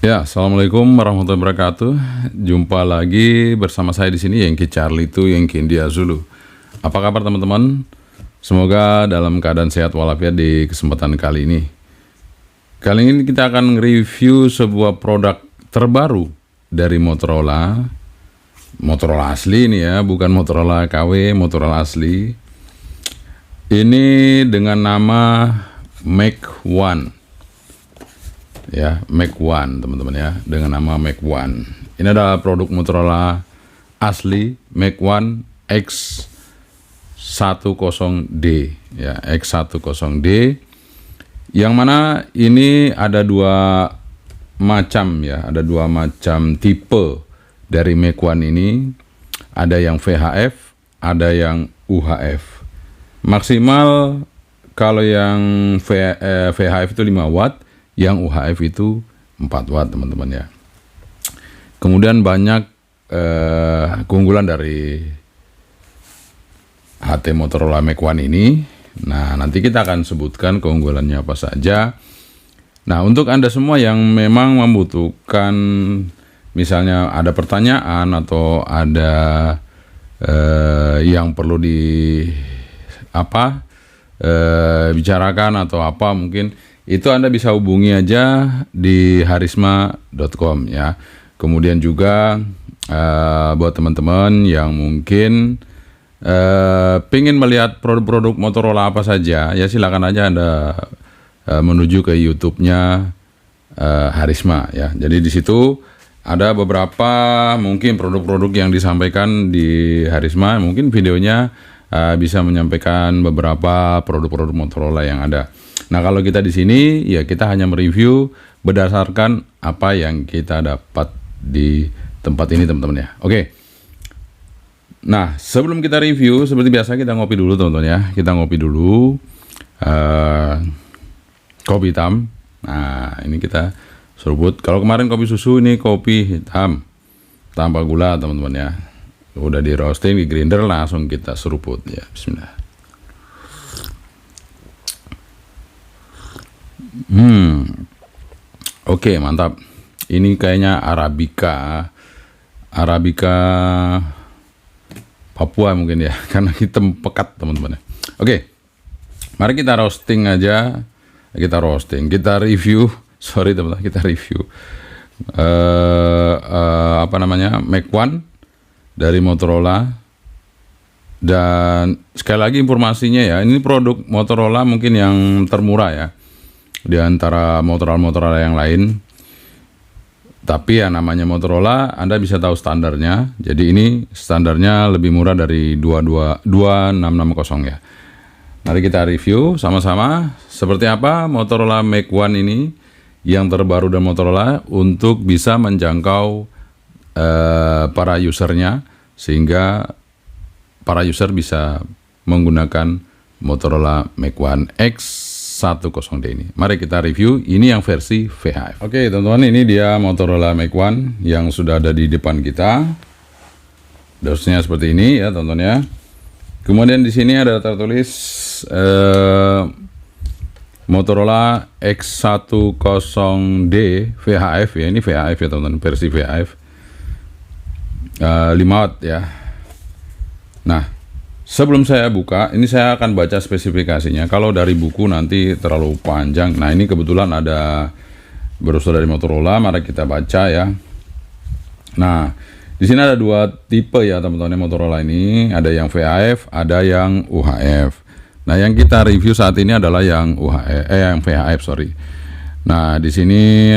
Ya, assalamualaikum warahmatullahi wabarakatuh. Jumpa lagi bersama saya di sini, Yankee Charlie itu Yankee India Zulu. Apa kabar teman-teman? Semoga dalam keadaan sehat walafiat di kesempatan kali ini. Kali ini kita akan review sebuah produk terbaru dari Motorola. Motorola asli ini ya, bukan Motorola KW, Motorola asli. Ini dengan nama Mac One. Ya, Mac One teman-teman ya, dengan nama Mac One. Ini adalah produk Motorola asli, Mac One X10D ya, X10D, yang mana ini ada dua macam ya, ada dua macam tipe dari Mac One ini. Ada yang VHF, ada yang UHF. Maksimal kalau yang VHF itu 5 watt, yang UHF itu 4 watt teman-teman ya. Kemudian banyak keunggulan dari HT Motorola Mac One ini. Nah, nanti kita akan sebutkan keunggulannya apa saja. Nah, untuk Anda semua yang memang membutuhkan, misalnya ada pertanyaan atau ada yang perlu bicarakan atau apa, mungkin itu Anda bisa hubungi aja di harisma.com ya. Kemudian juga buat teman-teman yang mungkin pengen melihat produk-produk Motorola apa saja, ya silakan aja Anda menuju ke YouTube-nya Harisma ya. Jadi di situ ada beberapa mungkin produk-produk yang disampaikan di Harisma, mungkin videonya bisa menyampaikan beberapa produk-produk Motorola yang ada. Nah, kalau kita di sini ya kita hanya mereview berdasarkan apa yang kita dapat di tempat ini teman-teman ya. Oke. Nah, sebelum kita review seperti biasa kita ngopi dulu teman-teman ya. Kita ngopi dulu kopi hitam. Nah, ini kita seruput. Kalau kemarin kopi susu, ini kopi hitam tanpa gula teman-teman ya. Udah di roasting, di grinder, langsung kita seruput ya. Bismillah. Oke, mantap. Ini kayaknya Arabica Papua mungkin ya, karena hitam pekat teman-teman ya. Oke, mari kita roasting aja. Kita review. Sorry teman-teman, kita review Mac One dari Motorola. Dan sekali lagi informasinya ya, ini produk Motorola mungkin yang termurah ya di antara Motorola yang lain. Tapi ya namanya Motorola, Anda bisa tahu standarnya. Jadi ini standarnya lebih murah dari 2660 ya. Mari kita review sama-sama seperti apa Motorola Mac One ini yang terbaru dari Motorola untuk bisa menjangkau para usernya, sehingga para user bisa menggunakan Motorola Mac One X10D ini. Mari kita review, ini yang versi VHF. Oke teman-teman, ini dia Motorola Mac One yang sudah ada di depan kita. Dosnya seperti ini ya teman-teman ya. Kemudian di sini ada tertulis Motorola X10D VHF ya. Ini VHF ya teman-teman, versi VHF 5 watt ya. Nah, sebelum saya buka, ini saya akan baca spesifikasinya. Kalau dari buku nanti terlalu panjang. Nah, ini kebetulan ada brosur dari Motorola, mari kita baca ya. Nah, di sini ada dua tipe ya teman-teman Motorola ini, ada yang VHF, ada yang UHF. Nah, yang kita review saat ini adalah yang yang VHF, sorry. Nah, di sini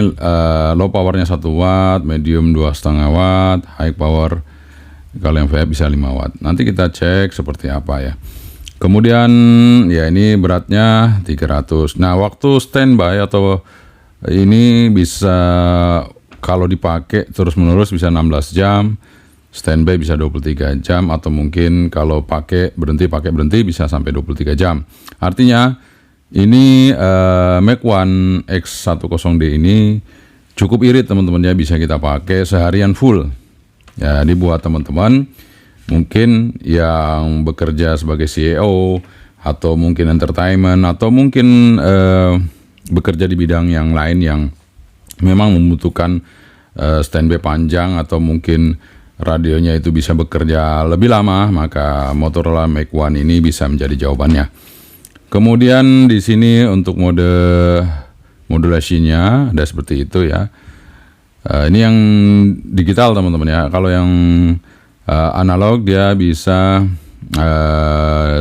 low powernya 1 watt, medium 2,5 watt, high power kalau yang VHF bisa 5 watt. Nanti kita cek seperti apa ya. Kemudian ya ini beratnya 300. Nah, waktu standby atau ini bisa kalau dipakai terus-menerus bisa 16 jam. Standby bisa 23 jam, atau mungkin kalau pakai berhenti bisa sampai 23 jam. Artinya ini Mac One X10D ini cukup irit teman-teman ya, bisa kita pakai seharian full. Ya, dibuat teman-teman mungkin yang bekerja sebagai CEO atau mungkin entertainment atau mungkin bekerja di bidang yang lain yang memang membutuhkan standby panjang atau mungkin radionya itu bisa bekerja lebih lama, maka Motorola Mac One ini bisa menjadi jawabannya. Kemudian di sini untuk mode modulasinya ada seperti itu ya. Ini yang digital teman-teman ya. Kalau yang analog dia bisa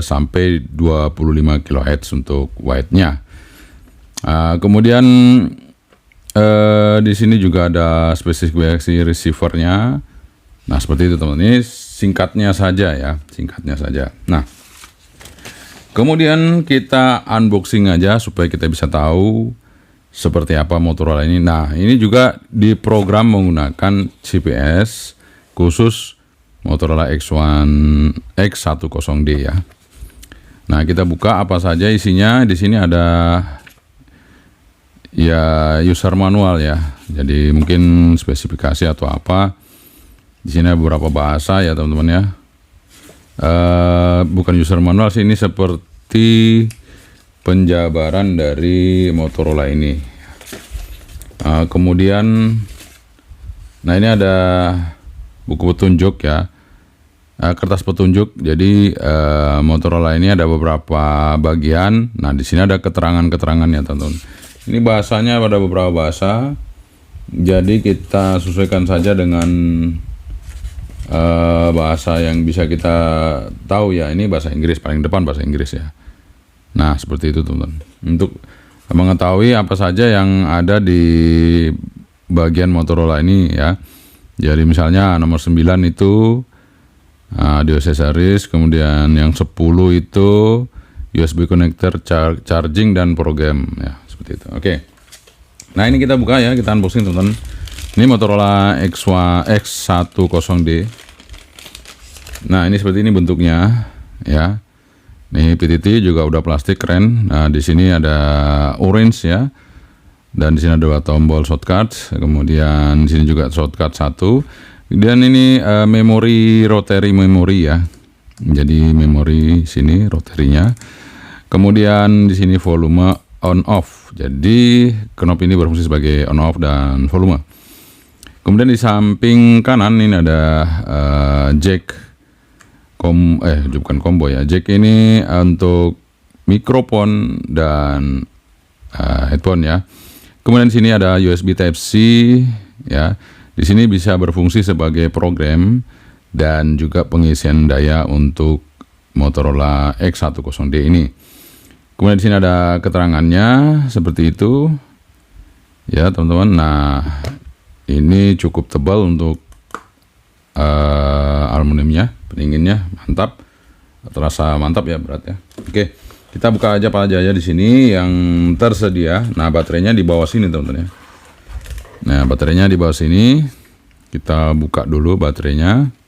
sampai 25 kHz untuk wide-nya. Kemudian di sini juga ada spesifikasi receiver-nya. Nah, seperti itu teman-teman. Ini singkatnya saja ya, singkatnya saja. Nah, kemudian kita unboxing aja supaya kita bisa tahu seperti apa Motorola ini. Nah, ini juga diprogram menggunakan CPS khusus Motorola X10D ya. Nah, kita buka apa saja isinya. Di sini ada ya user manual ya. Jadi mungkin spesifikasi atau apa. Di sini ada beberapa bahasa ya teman-teman ya. Bukan user manual sih, ini seperti penjabaran dari Motorola ini. Kemudian, nah ini ada buku petunjuk ya, kertas petunjuk. Jadi Motorola ini ada beberapa bagian. Nah, di sini ada keterangan-keterangannya teman-teman. Ini bahasanya ada beberapa bahasa. Jadi kita sesuaikan saja dengan bahasa yang bisa kita tahu ya. Ini bahasa Inggris, paling depan bahasa Inggris ya. Nah, seperti itu teman-teman. Untuk mengetahui apa saja yang ada di bagian Motorola ini ya. Jadi misalnya nomor 9 itu audio accessories, kemudian yang 10 itu USB connector, charging dan program ya, seperti itu. Oke. Nah, ini kita buka ya, kita unboxing teman-teman. Ini Motorola X10D. Nah, ini seperti ini bentuknya ya. Nih PTT juga udah plastik, keren. Nah, di sini ada orange ya. Dan di sini ada tombol shortcut. Kemudian di sini juga shortcut 1. Dan ini memori rotary memory ya. Jadi memori sini roterinya. Kemudian di sini volume on off. Jadi knob ini berfungsi sebagai on off dan volume. Kemudian di samping kanan ini ada jack bukan combo ya. Jack ini untuk mikrofon dan headphone ya. Kemudian di sini ada USB Type-C ya. Di sini bisa berfungsi sebagai program dan juga pengisian daya untuk Motorola X10D ini. Kemudian di sini ada keterangannya seperti itu. Ya, teman-teman. Nah, ini cukup tebal untuk aluminiumnya, pendinginnya mantap. Terasa mantap ya, berat ya. Oke, kita buka aja apa aja di sini yang tersedia. Nah, baterainya di bawah sini, teman-teman ya. Nah, baterainya di bawah sini. Kita buka dulu baterainya.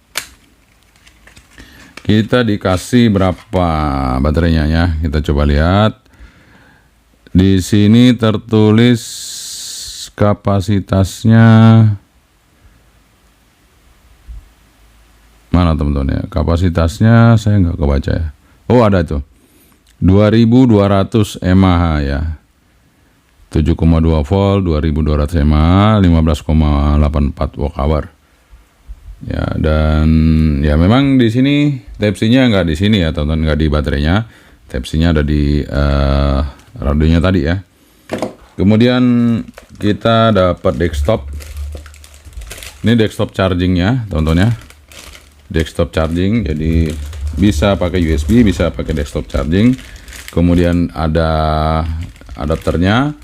Kita dikasih berapa baterainya ya? Kita coba lihat. Di sini tertulis kapasitasnya. Mana teman-teman ya? Kapasitasnya saya nggak kebaca ya. Oh, ada tuh. 2200 mAh ya. 7,2 volt, 2200 mAh, 15,84 watt hour. Ya, dan ya memang di sini Type-C-nya nggak di sini ya teman-teman, nggak di baterainya. Type-C-nya ada di radionya tadi ya. Kemudian kita dapat desktop. Ini desktop chargingnya teman-teman ya. Desktop charging, jadi bisa pakai USB, bisa pakai desktop charging. Kemudian ada adapternya.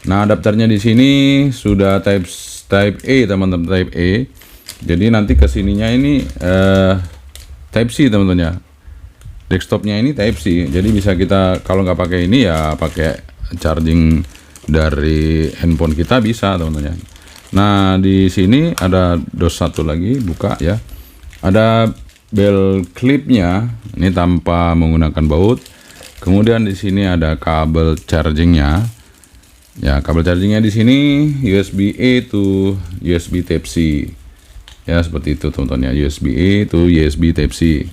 Nah, adapternya di sini sudah Type A teman-teman, Type A. Jadi nanti kesininya ini Type-C teman-teman ya. Desktopnya ini Type-C. Jadi bisa kita kalau nggak pakai ini ya pakai charging dari handphone kita bisa teman-teman ya. Nah, di sini ada dos satu lagi, buka ya. Ada bel clipnya ini tanpa menggunakan baut. Kemudian di sini ada kabel chargingnya. Ya, kabel chargingnya di sini USB A to USB Type-C. Ya, seperti itu teman-teman ya, USB A to USB Type-C.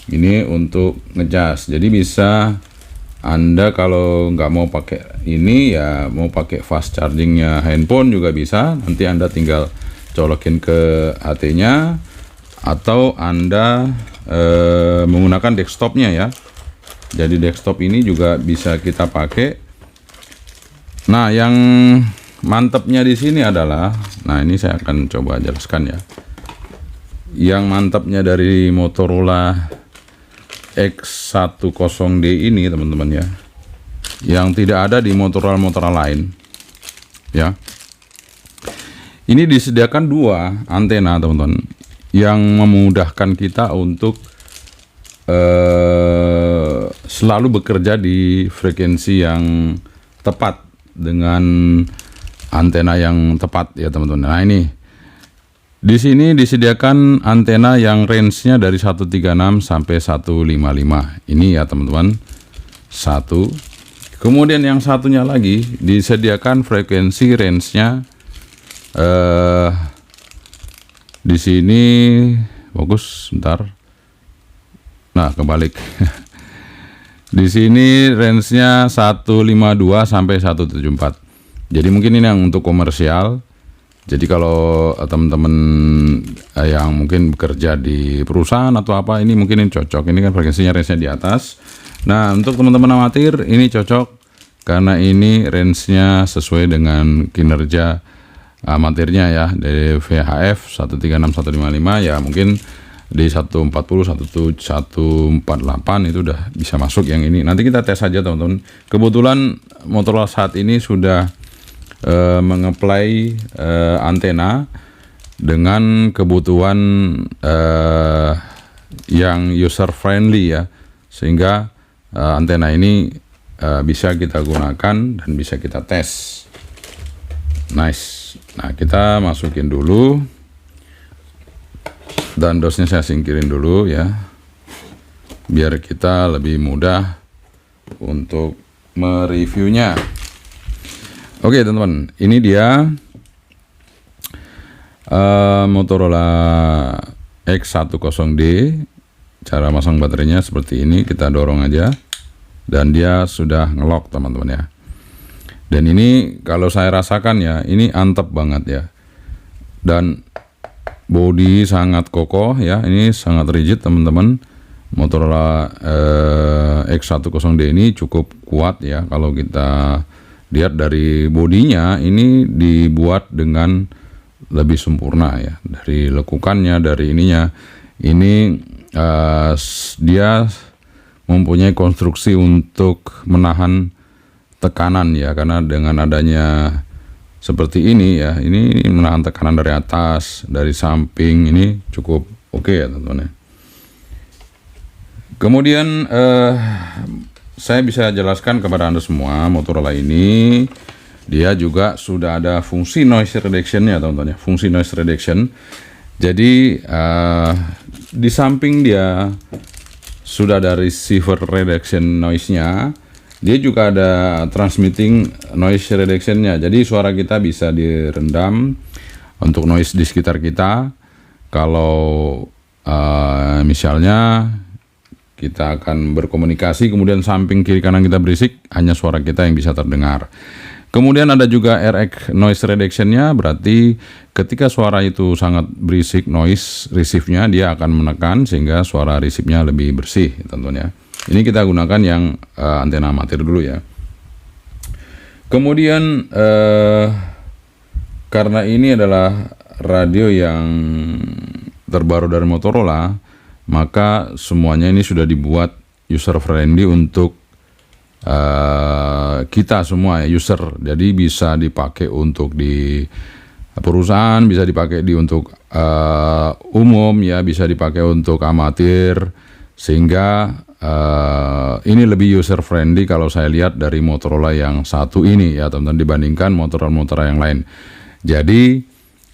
Ini untuk ngecas. Jadi bisa Anda kalau nggak mau pakai ini ya mau pakai fast chargingnya handphone juga bisa. Nanti Anda tinggal colokin ke HT-nya atau Anda menggunakan desktopnya ya. Jadi desktop ini juga bisa kita pakai. Nah, yang mantapnya di sini adalah, nah ini saya akan coba jelaskan ya. Yang mantapnya dari Motorola X10D ini teman-teman ya, yang tidak ada di Motorola lain ya, ini disediakan dua antena teman-teman yang memudahkan kita untuk selalu bekerja di frekuensi yang tepat dengan antena yang tepat ya teman-teman. Nah, ini di sini disediakan antena yang range-nya dari 136 sampai 155. Ini ya teman-teman. Satu. Kemudian yang satunya lagi disediakan frekuensi range-nya di sini fokus sebentar. Nah, kebalik. Di sini range-nya 152 sampai 174. Jadi mungkin ini yang untuk komersial. Jadi kalau teman-teman yang mungkin bekerja di perusahaan atau apa, ini mungkin ini cocok. Ini kan frekuensinya range-nya di atas. Nah, untuk teman-teman amatir ini cocok karena ini range-nya sesuai dengan kinerja amatirnya ya. Dari VHF 136 155 ya mungkin di 140 148 itu udah bisa masuk yang ini. Nanti kita tes aja teman-teman. Kebetulan Motorola saat ini sudah mengapply antena dengan kebutuhan yang user friendly ya, sehingga antena ini bisa kita gunakan dan bisa kita tes. Nice. Nah, kita masukin dulu dan dosnya saya singkirin dulu ya, biar kita lebih mudah untuk mereviewnya. Oke teman-teman, ini dia Motorola X10D. Cara masang baterainya seperti ini, kita dorong aja dan dia sudah ngelock teman-teman ya. Dan ini kalau saya rasakan ya, ini antep banget ya, dan body sangat kokoh ya, ini sangat rigid teman-teman. Motorola X10D ini cukup kuat ya. Kalau kita lihat dari bodinya, ini dibuat dengan lebih sempurna ya, dari lekukannya, dari ininya. Ini dia mempunyai konstruksi untuk menahan tekanan ya, karena dengan adanya seperti ini ya, ini menahan tekanan dari atas, dari samping, ini cukup oke ya teman-teman ya. Kemudian saya bisa jelaskan kepada Anda semua, Motorola ini dia juga sudah ada fungsi noise reduction-nya teman-teman ya, fungsi noise reduction. Jadi di samping dia sudah ada receiver reduction noise-nya, dia juga ada transmitting noise reduction-nya. Jadi suara kita bisa direndam untuk noise di sekitar kita. Kalau misalnya kita akan berkomunikasi, kemudian samping kiri kanan kita berisik, hanya suara kita yang bisa terdengar. Kemudian ada juga RX noise reduction-nya, berarti ketika suara itu sangat berisik, noise receive-nya dia akan menekan sehingga suara receive-nya lebih bersih tentunya. Ini kita gunakan yang antena amatir dulu ya. Kemudian karena ini adalah radio yang terbaru dari Motorola, maka semuanya ini sudah dibuat user friendly untuk kita semua user. Jadi bisa dipakai untuk di perusahaan, bisa dipakai untuk umum ya, bisa dipakai untuk amatir, sehingga ini lebih user friendly kalau saya lihat dari Motorola yang satu ini ya teman-teman, dibandingkan Motorola yang lain. Jadi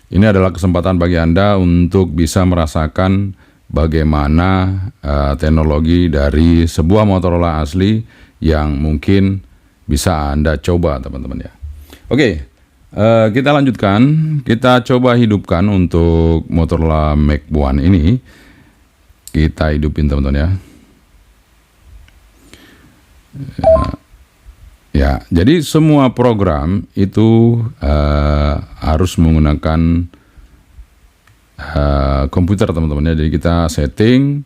ini adalah kesempatan bagi Anda untuk bisa merasakan bagaimana teknologi dari sebuah Motorola asli yang mungkin bisa Anda coba teman-teman ya. Oke, kita lanjutkan, kita coba hidupkan untuk Motorola Mac One ini. Kita hidupin teman-teman ya. Ya, jadi semua program itu harus menggunakan komputer teman-teman ya. Jadi kita setting,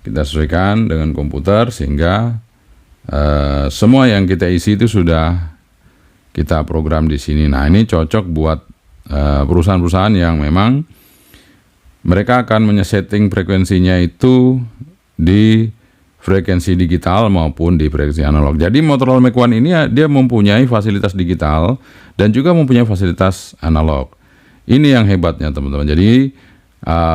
kita sesuaikan dengan komputer sehingga semua yang kita isi itu sudah kita program di sini. Nah, ini cocok buat perusahaan-perusahaan yang memang mereka akan menyeting frekuensinya itu di frekuensi digital maupun di frekuensi analog. Jadi Motorola Mac One ini dia mempunyai fasilitas digital dan juga mempunyai fasilitas analog. Ini yang hebatnya teman-teman. Jadi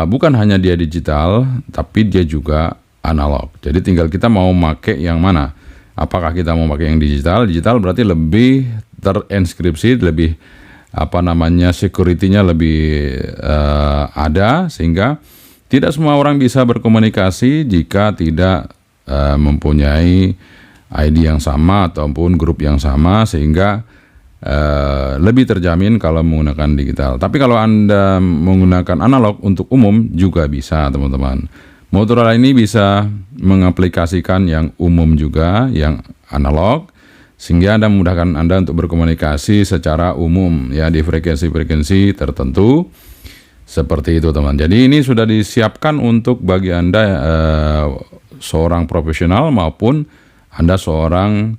bukan hanya dia digital, tapi dia juga analog. Jadi tinggal kita mau pakai yang mana. Apakah kita mau pakai yang digital? Digital berarti lebih terenskripsi, lebih security-nya lebih ada, sehingga tidak semua orang bisa berkomunikasi jika tidak mempunyai ID yang sama ataupun grup yang sama, sehingga lebih terjamin kalau menggunakan digital. Tapi kalau Anda menggunakan analog untuk umum juga bisa teman-teman. Motorola ini bisa mengaplikasikan yang umum juga, yang analog, sehingga Anda memudahkan Anda untuk berkomunikasi secara umum ya di frekuensi-frekuensi tertentu seperti itu teman. Jadi ini sudah disiapkan untuk bagi Anda seorang profesional maupun Anda seorang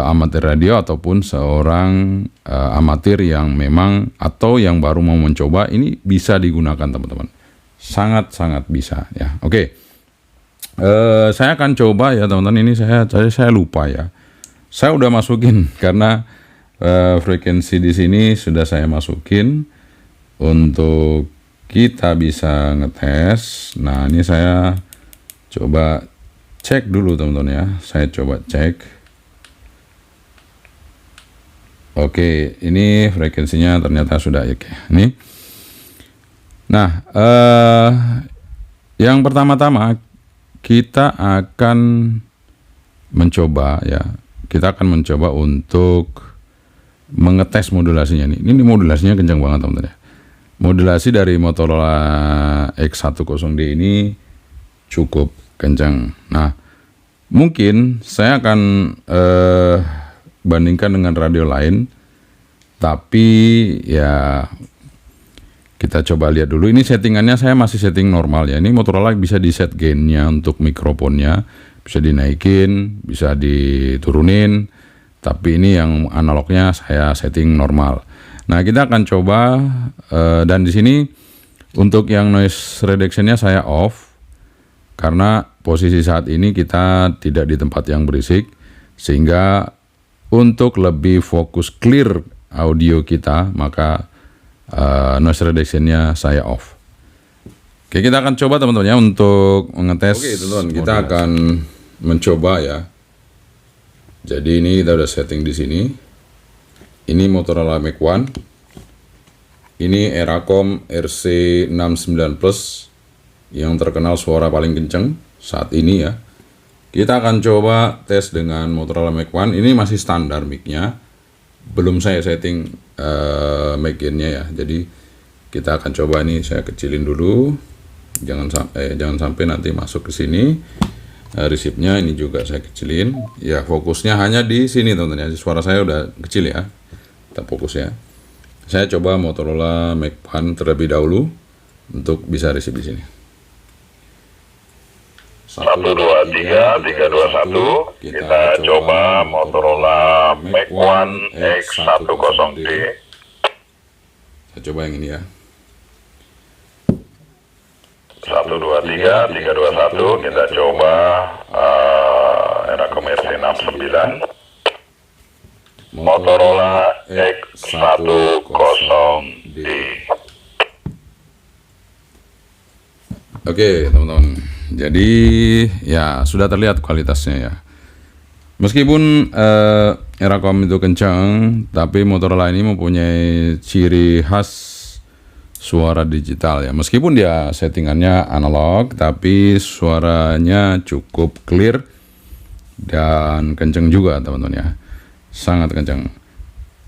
amatir radio ataupun seorang amatir yang memang atau yang baru mau mencoba, ini bisa digunakan teman-teman. Sangat-sangat bisa ya. Oke. Saya akan coba ya teman-teman. Ini saya lupa ya. Saya udah masukin karena frekuensi di sini sudah saya masukin untuk kita bisa ngetes. Nah, ini saya coba cek dulu teman-teman ya. Saya coba cek. Oke, ini frekuensinya ternyata sudah ya. Ini. Nah, yang pertama-tama kita akan mencoba ya. Kita akan mencoba untuk mengetes modulasinya nih. Ini modulasinya kencang banget teman-teman ya. Modulasi dari Motorola X10D ini cukup kencang. Nah, mungkin saya akan bandingkan dengan radio lain, tapi ya kita coba lihat dulu. Ini settingannya saya masih setting normal ya. Ini Motorola bisa di set gainnya untuk mikrofonnya, bisa dinaikin, bisa diturunin, tapi ini yang analognya saya setting normal. Nah, kita akan coba dan di sini untuk yang noise reduction-nya saya off karena posisi saat ini kita tidak di tempat yang berisik, sehingga untuk lebih fokus clear audio kita maka noise reduction-nya saya off. Oke, kita akan coba teman-teman ya untuk mengetes. Oke teman-teman, kita akan mencoba ya. Jadi ini kita udah setting di sini. Ini Motorola Mac One. Ini Eracom RC69 Plus yang terkenal suara paling kenceng saat ini ya. Kita akan coba tes dengan Motorola Mac One. Ini masih standar mic-nya. Belum saya setting mic gain-nya ya. Jadi kita akan coba, ini saya kecilin dulu. Jangan sampai nanti masuk ke sini. Receive-nya ini juga saya kecilin. Ya, fokusnya hanya di sini teman-teman ya. Suara saya udah kecil ya. Kita fokus ya. Saya coba Motorola Mac One terlebih dahulu untuk bisa receive di sini. 1, 2, 3, 3, 2, 1. Kita coba Motorola Mac One X10D. Saya coba yang ini ya. 1, 2, 3, 3, 2, 1. Kita coba Eracom RC69 Motorola X10D. Oke teman-teman, jadi ya sudah terlihat kualitasnya ya. Meskipun Eracom itu kencang, tapi Motorola ini mempunyai ciri khas suara digital ya. Meskipun dia settingannya analog, tapi suaranya cukup clear dan kencang juga teman-teman ya. Sangat kencang.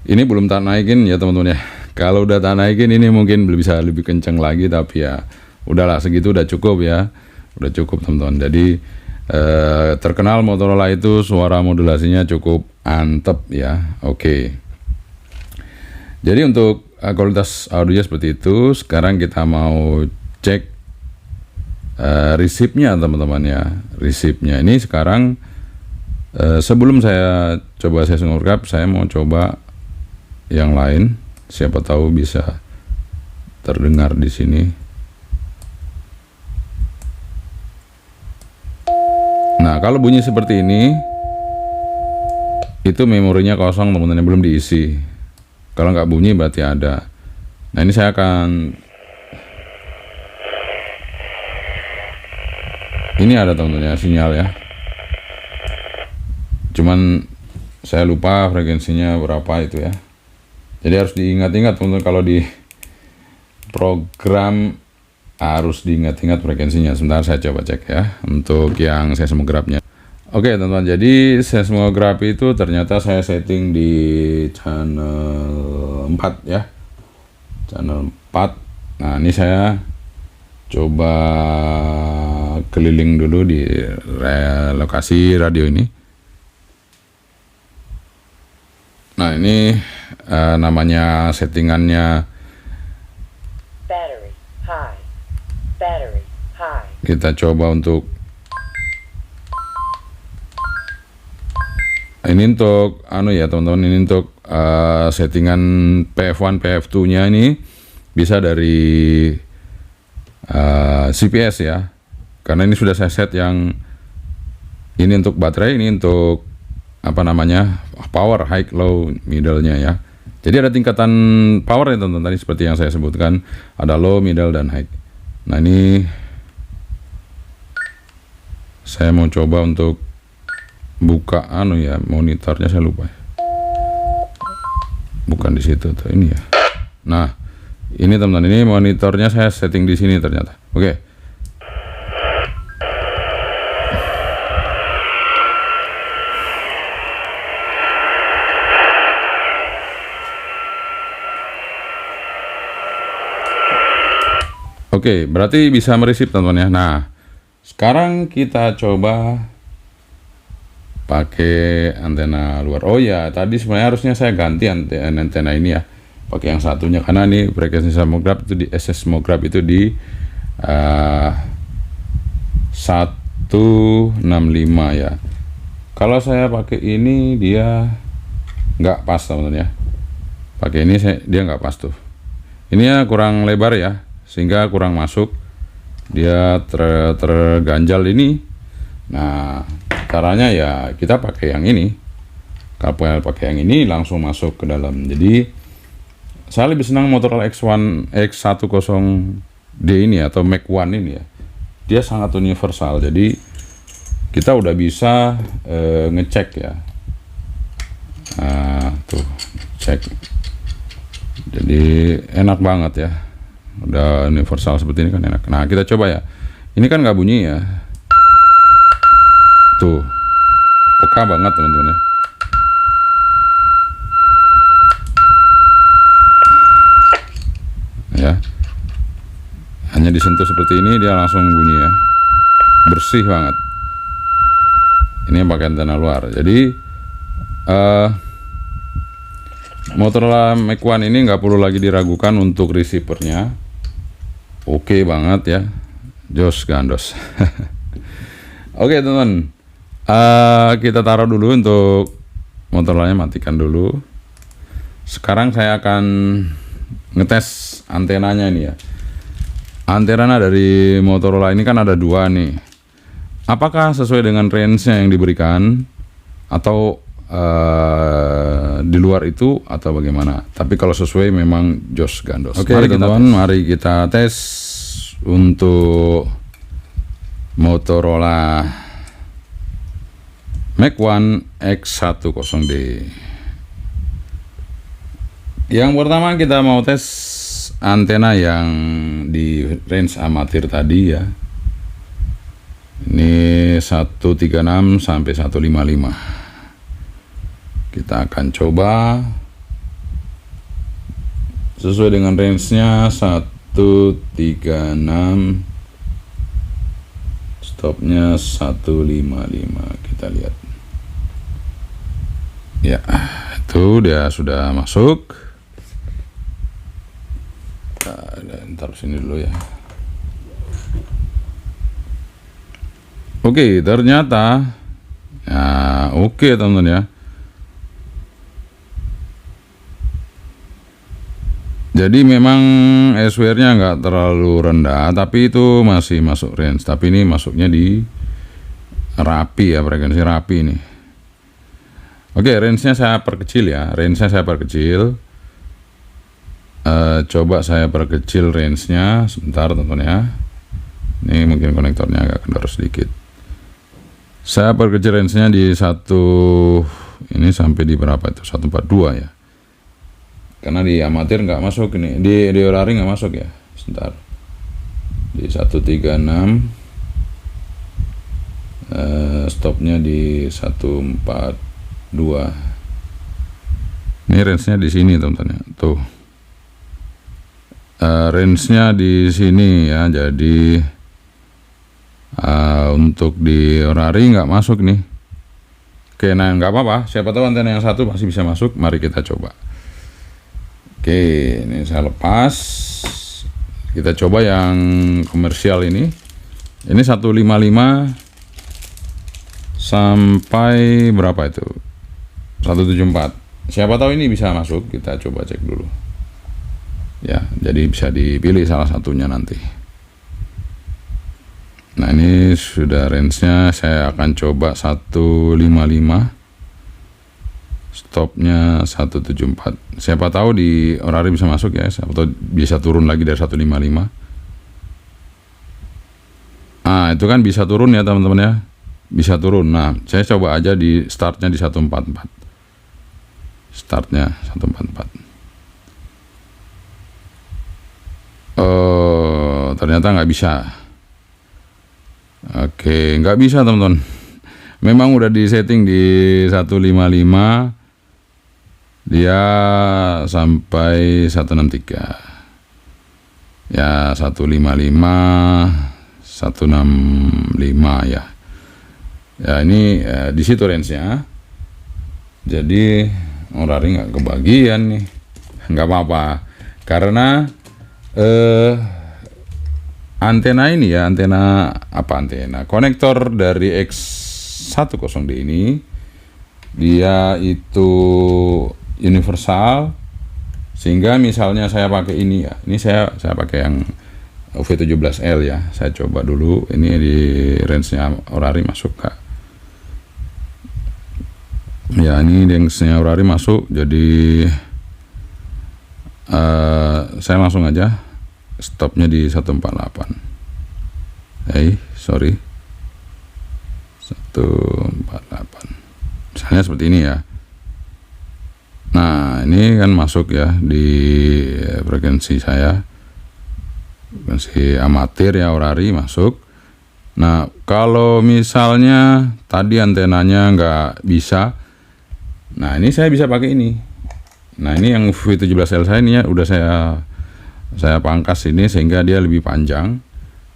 Ini belum tak naikin ya teman-teman ya. Kalau udah tak naikin ini mungkin bisa lebih kencang lagi, tapi ya udahlah segitu udah cukup ya. Udah cukup teman-teman. Jadi Terkenal Motorola itu suara modulasinya cukup antep ya. Oke. Jadi untuk kualitas audio seperti itu. Sekarang kita mau cek resipnya teman-teman ya. Resipnya ini sekarang sebelum saya coba seismograph, saya mau coba yang lain. Siapa tahu bisa terdengar di sini. Nah, kalau bunyi seperti ini, itu memorinya kosong teman-teman, belum diisi. Kalau nggak bunyi berarti ada. Nah, ini saya akan, ini ada teman-teman ya, sinyal ya. Cuman saya lupa frekuensinya berapa itu ya. Jadi harus diingat-ingat teman-teman, kalau di program harus diingat-ingat frekuensinya. Sebentar saya coba cek ya untuk yang seismographnya. Oke teman-teman, jadi seismograph itu ternyata saya setting di channel 4 ya, channel 4. Nah, ini saya coba keliling dulu di lokasi radio ini. Nah, ini namanya settingannya battery high. Kita coba untuk ini untuk ya teman-teman, ini untuk settingan PF1 PF2 nya ini bisa dari CPS ya, karena ini sudah saya set yang ini untuk baterai, ini untuk power, high, low, middle nya ya. Jadi ada tingkatan power ya teman-teman, tadi seperti yang saya sebutkan, ada low, middle, dan high. Nah, ini saya mau coba untuk buka ya, monitornya saya lupa ya. Bukan di situ tuh, ini ya. Nah, ini teman-teman, ini monitornya saya setting di sini ternyata. Oke. Oke, berarti bisa meresip teman-teman ya. Nah, sekarang kita coba pakai antena luar. Oh ya, tadi sebenarnya harusnya saya ganti antena ini ya, pakai yang satunya, karena ini frekuensi seismograph itu di seismograph itu di 165 ya. Kalau saya pakai ini dia nggak pas teman-teman ya. Pakai ini dia nggak pas tuh. Ini ya kurang lebar ya, sehingga kurang masuk, dia terganjal ini. Nah, caranya ya kita pakai yang ini. Kalau pakai yang ini langsung masuk ke dalam. Jadi saya lebih senang Motorola X10D ini atau Mac One ini ya. Dia sangat universal. Jadi kita udah bisa ngecek ya. Nah, tuh cek. Jadi enak banget ya. Udah universal seperti ini kan enak. Nah, kita coba ya. Ini kan nggak bunyi ya. Tuh, peka banget teman-teman ya. Ya, hanya disentuh seperti ini dia langsung bunyi ya. Bersih banget. Ini pakai antena luar. Jadi Motorola Mac One ini nggak perlu lagi diragukan untuk receivernya. Oke banget ya, jos gandos. Oke teman-teman, kita taruh dulu untuk Motorola-nya, matikan dulu. Sekarang saya akan ngetes antenanya ini ya. Antena dari Motorola ini kan ada dua nih. Apakah sesuai dengan range-nya yang diberikan atau di luar itu atau bagaimana? Tapi kalau sesuai memang jos gandos. Oke teman-teman, mari kita tes untuk Motorola Mac One X10D. Yang pertama kita mau tes antena yang di range amatir tadi ya. Ini 136 sampai 155. Kita akan coba sesuai dengan range-nya 136 135 stopnya 155, kita lihat ya, itu dia sudah masuk. Ntar sini dulu ya. Oke, ternyata oke teman-teman ya. Jadi memang SWR-nya nggak terlalu rendah, tapi itu masih masuk range. Tapi ini masuknya di rapi ya, frekuensi rapi ini. Oke, range-nya saya perkecil ya. Range-nya saya perkecil. Coba saya perkecil range-nya sebentar teman-teman ya. Ini mungkin konektornya agak kendor sedikit. Saya perkecil range-nya di ini sampai di berapa itu? 142 ya. Karena di amatir nggak masuk ini, di Orari nggak masuk ya. Sebentar. Di 136, stopnya di 142. Ini range-nya di sini teman-teman. Tuh, range-nya di sini ya. Jadi untuk di Orari nggak masuk nih. Oke, nah nggak apa-apa. Siapa tahu antena yang satu masih bisa masuk. Mari kita coba. Oke, ini saya lepas. Kita coba yang komersial ini. Ini 155 sampai berapa itu? 174. Siapa tahu ini bisa masuk. Kita coba cek dulu. Ya, jadi bisa dipilih salah satunya nanti. Nah, ini sudah range-nya. Saya akan coba 155. Stopnya 174. Siapa tahu di Orari bisa masuk ya, siapa tahu bisa turun lagi dari 155. Itu kan bisa turun ya teman-teman ya, bisa turun. Nah, saya coba aja di startnya di 144. Startnya 144. Ternyata nggak bisa. Oke, nggak bisa teman-teman. Memang udah di setting di 155. Dia sampai 163 ya, 155 165 ya. Ya ini di situ range-nya. Jadi Orari nggak kebagian nih. Nggak apa-apa, karena antena ini ya, antena konektor dari X10D ini dia itu universal, sehingga misalnya saya pakai ini ya, ini saya pakai yang V17L ya. Saya coba dulu ini di range-nya Orari masuk kak ya. Ini range-nya Orari masuk, jadi saya langsung aja stopnya di 148. Sorry, 148 misalnya seperti ini ya. Nah, ini kan masuk ya di frekuensi saya, frekuensi amatir ya, Orari masuk. Nah, kalau misalnya tadi antenanya nggak bisa, nah ini saya bisa pakai ini. Nah, ini yang V17L saya ini ya, udah saya pangkas ini sehingga dia lebih panjang,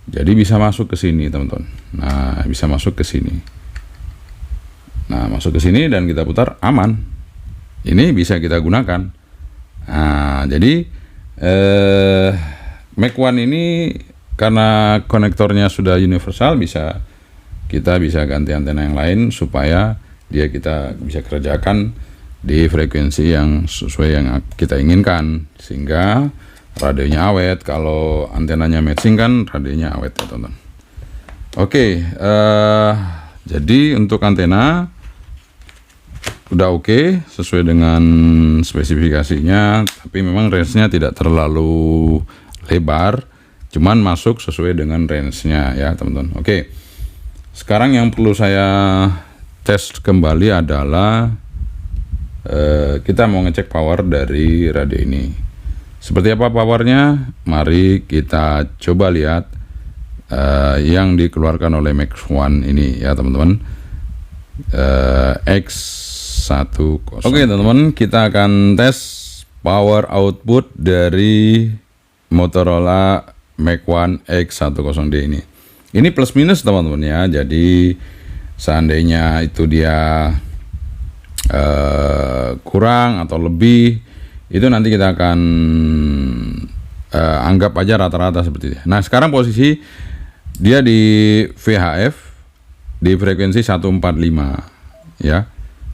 jadi bisa masuk ke sini teman-teman. Nah, bisa masuk ke sini. Nah, masuk ke sini dan kita putar, aman. Ini bisa kita gunakan. Nah, jadi Mac One ini karena konektornya sudah universal, kita bisa ganti antena yang lain supaya kita bisa kerjakan di frekuensi yang sesuai yang kita inginkan, sehingga radionya awet. Kalau antenanya matching kan radionya awet ya teman-teman. Oke, jadi untuk antena udah oke, sesuai dengan spesifikasinya, tapi memang range-nya tidak terlalu lebar, cuman masuk sesuai dengan range-nya ya teman-teman. Oke, sekarang yang perlu saya tes kembali adalah kita mau ngecek power dari radio ini. Seperti apa powernya? Mari kita coba lihat yang dikeluarkan oleh Mac One ini ya teman-teman. X10. Oke teman-teman, kita akan tes power output dari Motorola Mac One X10D ini. Ini plus minus teman-teman ya. Jadi seandainya itu dia kurang atau lebih, itu nanti kita akan anggap aja rata-rata seperti itu. Nah sekarang posisi dia di VHF di frekuensi 145 ya,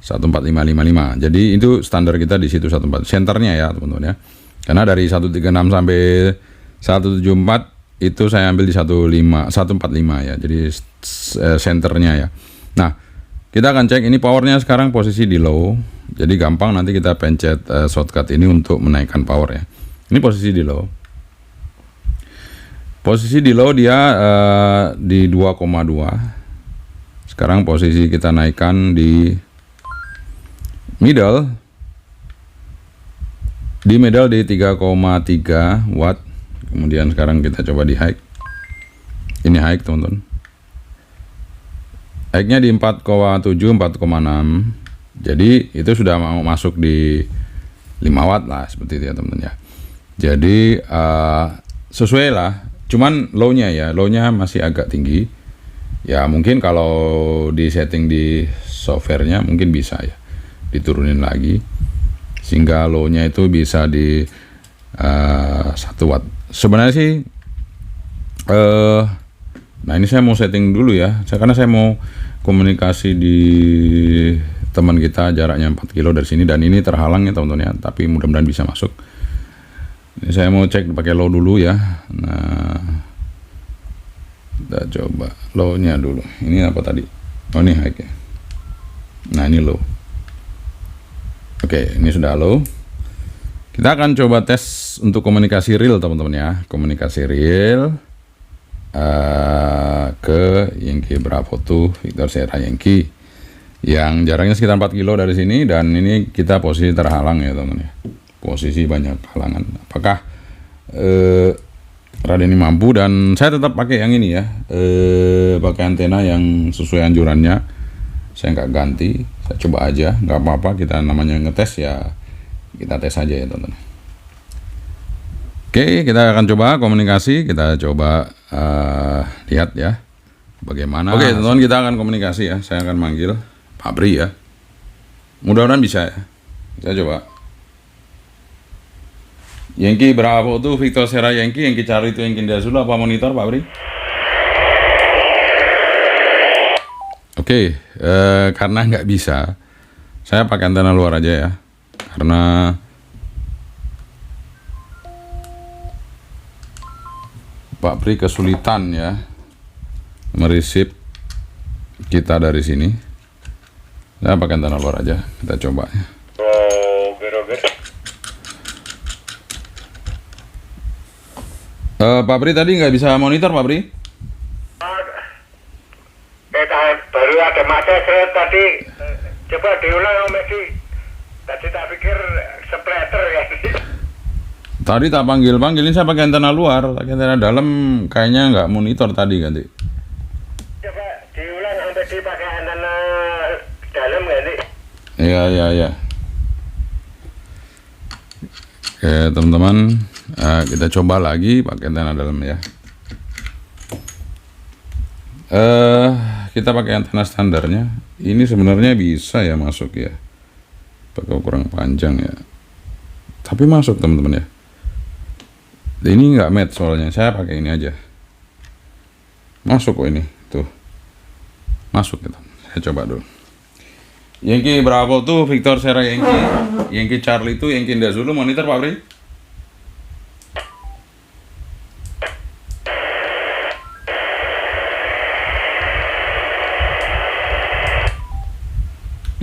14555. Jadi itu standar kita di situ 14 senternya ya teman-teman ya. Karena dari 136 sampai 174 itu saya ambil di 145 ya. Jadi senternya ya. Nah, kita akan cek ini powernya sekarang posisi di low. Jadi gampang nanti kita pencet shortcut ini untuk menaikkan power ya. Ini posisi di low. Posisi di low dia di 2,2. Sekarang posisi kita naikkan di middle. Di middle di 3,3 watt. Kemudian sekarang kita coba di high. Ini high teman-teman. High-nya di 4,7, 4,6. Jadi itu sudah mau masuk di 5 watt lah seperti itu ya teman-teman ya. Jadi sesuai lah. Cuman low-nya ya, low-nya masih agak tinggi. Ya mungkin kalau di setting di softwarenya mungkin bisa ya diturunin lagi sehingga low-nya itu bisa di 1 watt. Sebenarnya sih nah ini saya mau setting dulu ya. Karena saya mau komunikasi di teman kita jaraknya 4 kilo dari sini dan ini terhalang ya teman-teman ya, tapi mudah-mudahan bisa masuk. Ini saya mau cek pakai low dulu ya. Nah, kita coba low-nya dulu. Ini apa tadi? Oh ini high ya. Nah ini low. Oke, ini sudah low. Kita akan coba tes untuk komunikasi real teman-teman ya. Komunikasi real ke Yankee Bravo 2 Victor Sierra Yankee yang jaraknya sekitar 4 kilo dari sini, dan ini kita posisi terhalang ya teman-teman ya. Posisi banyak halangan. Apakah radio ini mampu? Dan saya tetap pakai yang ini ya, pakai antena yang sesuai anjurannya. Saya nggak ganti, saya coba aja, nggak apa-apa. Kita namanya ngetes ya, kita tes aja ya teman-teman. Oke, kita akan coba komunikasi. Kita coba lihat ya bagaimana. Oke teman-teman, kita akan komunikasi ya. Saya akan manggil Pak Bri ya. Mudah-mudahan bisa ya. Kita coba. Yankee Bravo tuh Victor Sierra Yankee, Yankee Charlie itu Yankee India Zulu, apa monitor Pak Bri? Oke, karena nggak bisa, saya pakai antena luar aja ya. Karena Pak Bri kesulitan ya meresip kita dari sini. Saya pakai antena luar aja, kita coba ya. Pak Bri tadi nggak bisa monitor Pak Bri? Baru ada masa tadi, coba diulang Om Edi. Tadi tak pikir splatter ya. Tadi tak panggil-panggilin, saya pakai antena luar, pakai antena dalam kayaknya nggak monitor tadi ganti. Coba diulang Om Edi pakai antena dalam ganti. Iya. Oke teman-teman, kita coba lagi pakai antena dalam ya. Kita pakai antena standarnya. Ini sebenarnya bisa ya masuk ya, pakai ukuran panjang ya. Tapi masuk teman-teman ya. Ini nggak match soalnya. Saya pakai ini aja. Masuk kok ini. Tuh. Masuk gitu. Saya coba dulu. Yankee Bravo tuh Victor Sierra Yankee. Yankee Charlie itu Yankee India Zulu, monitor Pak Bri.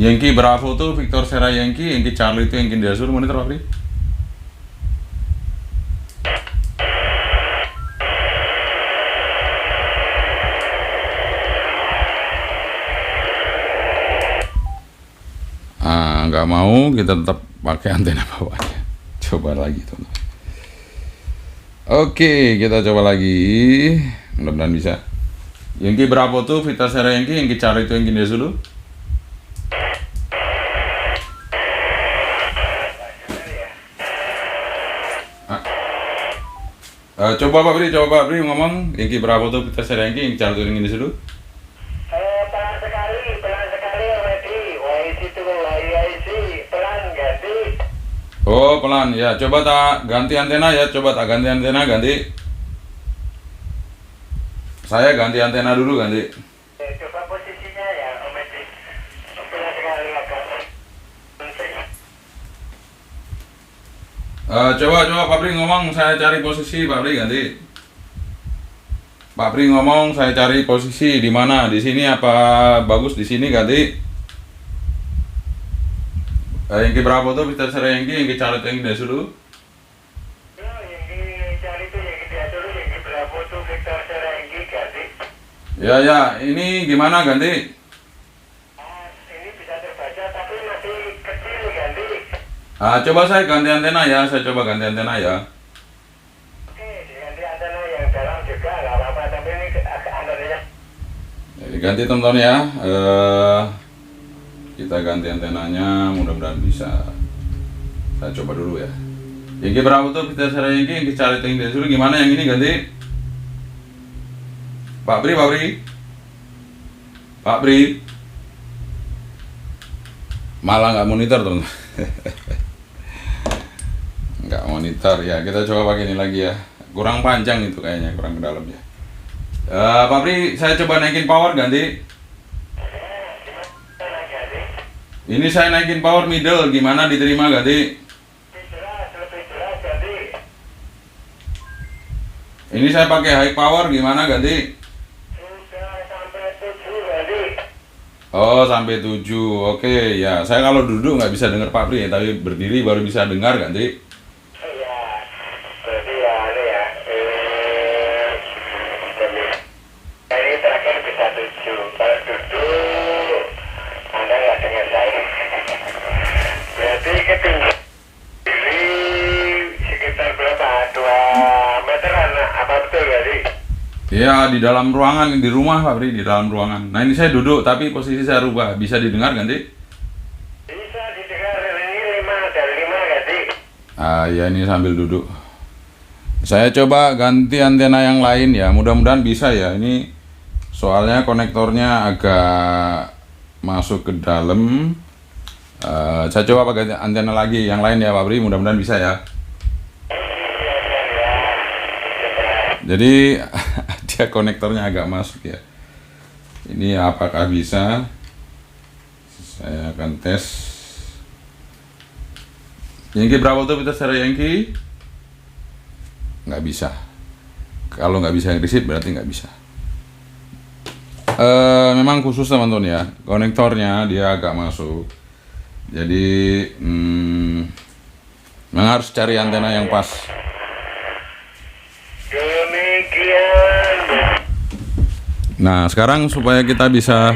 Yankee Bravo tuh Victor Sierra Yankee, Yankee Charlie itu Yankee India Zulu, monitor Pak Bri. Nggak mau, kita tetap pakai antena bawahnya. Coba lagi teman-teman. Oke, kita coba lagi. Mudah-mudahan bisa. Yankee Bravo tuh Victor Sierra Yankee, Yankee Charlie itu Yankee India Zulu. Coba Pak Bri ngomong, Inki berapa tuh kita serang Inki, cara turing ini dulu. Pelan sekali Om Edi. YIC itu YIC, pelan ganti. Oh pelan ya, coba tak ganti antena ya, ganti. Saya ganti antena dulu ganti. Coba posisinya ya Om Edi. Pelan sekali agak. Coba Pak Bri ngomong, saya cari posisi Pak Bri ganti. Pak Bri ngomong, saya cari posisi di mana? Di sini apa bagus di sini ganti? Yang berapa tuh Peter Serenggi yang cari yang dari dulu? Yang cari itu yang dia dulu yang berapa tuh Victor Serenggi ganti. Ya, ini gimana ganti? Ini bisa terbaca tapi masih kecil ganti. Coba saya ganti antena ya, Oke, diganti antena yang dalam juga nggak apa-apa tapi ini agak antaranya. Ganti teman-teman ya. Kita ganti antenanya, mudah-mudahan bisa. Saya coba dulu ya. Yang berapa tuh Peter Serenggi yang cari tinggi dulu gimana yang ini ganti? Pak Bri. Malah nggak monitor teman. Nggak monitor ya, kita coba pakai ini lagi ya. Kurang panjang itu kayaknya, kurang ke dalam ya. Pak Bri, saya coba naikin power ganti. Ini saya naikin power middle, gimana diterima ganti? Lebih jelas ganti. Ini saya pakai high power, gimana ganti? Sudah sampai 7 ganti. Oh sampai 7, oke ya. Saya kalau duduk nggak bisa dengar Pak Bri ya, tapi berdiri baru bisa dengar ganti. Iya, berarti ya ini ya. Ini terakhir bisa 7. Kalau duduk, Anda nggak dengar saya. Berarti ketinggian diri sekitar berapa? 2 meteran, apa betul berarti? Ya di dalam ruangan, di rumah Pak Bri, di dalam ruangan. Nah ini saya duduk, tapi posisi saya rubah. Bisa didengar ganti? Bisa didengar, ini 5 dari 5 ganti. Ya ini sambil duduk. Saya coba ganti antena yang lain ya, mudah-mudahan bisa ya. Ini soalnya konektornya agak masuk ke dalam. Saya coba pakai antena lagi yang lain ya Pak Bri, mudah-mudahan bisa ya. Jadi dia konektornya agak masuk ya. Ini apakah bisa? Saya akan tes. Yang berapa tuh kita secara Yankee? Nggak bisa. Kalau nggak bisa receive berarti nggak bisa. Memang khusus teman-teman ya, konektornya dia agak masuk. Jadi memang harus cari antena yang pas. Demikian. Nah sekarang supaya kita bisa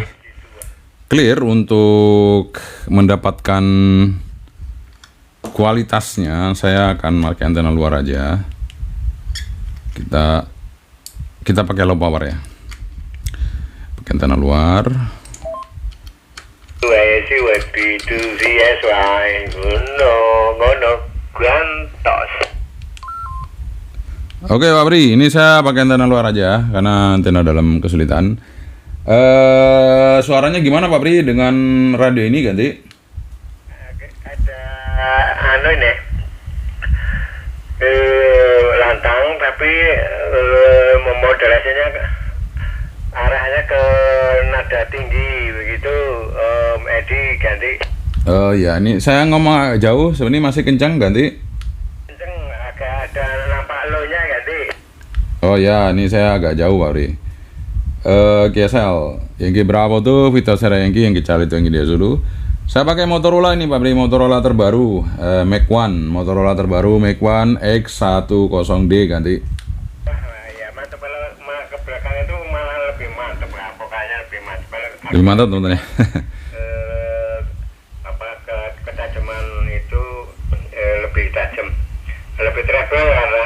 clear untuk mendapatkan kualitasnya, saya akan pakai antena luar aja. Kita pakai low power ya. Pakai antena luar. Oke Pak Bri, ini saya pakai antena luar aja karena antena dalam kesulitan. Suaranya gimana Pak Bri dengan radio ini ganti? Ada ini lantang tapi modulasinya arahnya ke nada tinggi begitu. Edi ganti. Oh ya, ini saya ngomong jauh, sebenarnya masih kencang ganti. Kenceng, agak ada nampak low-nya ganti. Oh ya, ini saya agak jauh Pak Bri. GSL, yang berapa tuh Vita Serenggi yang cari itu yang dia dulu. Saya pakai Motorola ini Pak Bri, Motorola terbaru, Mac One, Motorola terbaru Mac One X10D ganti. Ya mantap, kalau ke belakang itu malah lebih mantap, pokoknya lebih mantap. Lebih mantap teman-teman ya. Ketajaman itu lebih tajam, lebih treble karena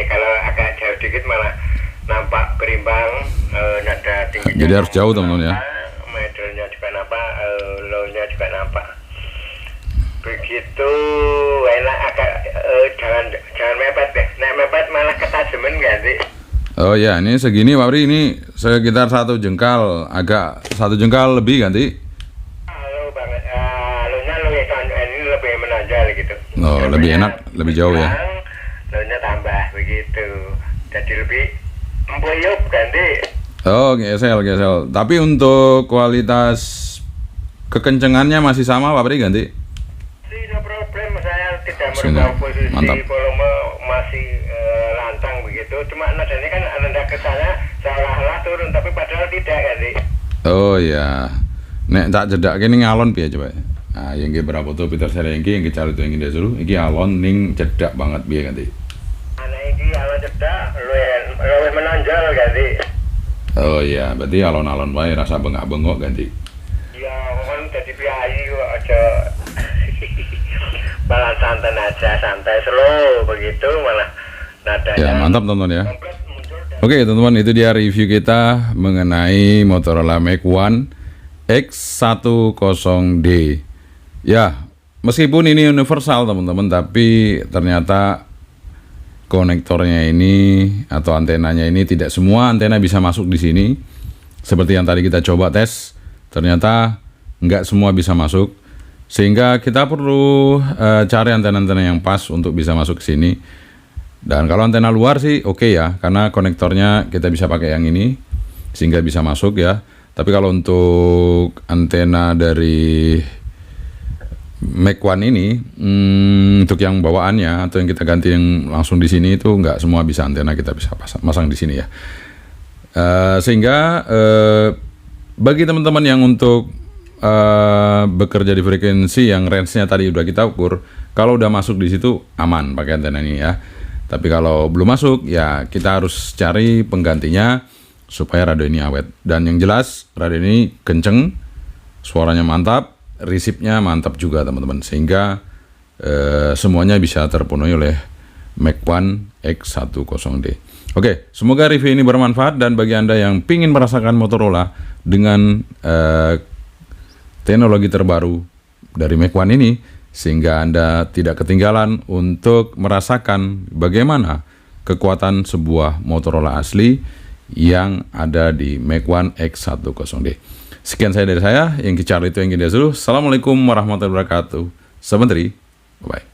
kalau agak jauh dikit malah nampak berimbang, nada tingginya. Jadi harus jauh teman-teman ya. Middle-nya juga nampak, low-nya juga nampak. begitu enak agak jangan mepet deh. Nek mepet malah ketajaman ganti. Oh ya, ini segini Pak Pri, ini sekitar 1 jengkal, agak 1 jengkal lebih ganti. Halo banget, halunya ini lebih menonjol gitu. Oh, lebih enak, lebih jauh ya. Halunya tambah begitu, jadi lebih empuyup ganti. Oh, gesel. Tapi untuk kualitas kekencengannya masih sama Pak Pri ganti? Tidak problem, saya tidak Sini, merubah posisi mantap. volume masih lantang begitu. Cuma nadanya kan rendah ke sana, seolah-olah turun, tapi padahal tidak ganti. Oh ya, nek tak jedak ini ngalon piye coba. Nah, yang berapa tuh Peter Serengki yang cari tuh yang dia suruh, ini alon ning jedak banget piye ganti. Anak ini kalau cedak, lebih menonjol ganti. Oh iya, berarti alon-alon wae rasa bengak-bengok ganti. Ya, kan jadi biayi kok aja. Malah santai slow begitu malah nadanya. Ya, mantap tonton ya. Komplit muncul dan Oke teman-teman, itu dia review kita mengenai Motorola Mac One X10D. Ya, meskipun ini universal teman-teman, tapi ternyata konektornya ini atau antenanya ini tidak semua antena bisa masuk di sini. Seperti yang tadi kita coba tes, ternyata nggak semua bisa masuk. Sehingga kita perlu cari antena-antena yang pas untuk bisa masuk ke sini. Dan kalau antena luar sih oke ya, karena konektornya kita bisa pakai yang ini sehingga bisa masuk ya. Tapi kalau untuk antena dari Mac One ini, untuk yang bawaannya atau yang kita ganti yang langsung di sini itu nggak semua bisa antena kita bisa pasang di sini ya. Sehingga bagi teman-teman yang untuk bekerja di frekuensi yang range-nya tadi udah kita ukur, kalau udah masuk di situ aman pakai antena ini ya. Tapi kalau belum masuk ya kita harus cari penggantinya supaya radio ini awet. Dan yang jelas radio ini kenceng, suaranya mantap, resipnya mantap juga teman-teman, sehingga semuanya bisa terpenuhi oleh Mac One X10D. Oke, semoga review ini bermanfaat, dan bagi Anda yang ingin merasakan Motorola dengan teknologi terbaru dari Mac One ini, sehingga Anda tidak ketinggalan untuk merasakan bagaimana kekuatan sebuah Motorola asli yang ada di Mac One X10D. Sekian dari saya, yang Charlie itu yang kita suruh. Assalamualaikum warahmatullahi wabarakatuh. Sebentar, bye.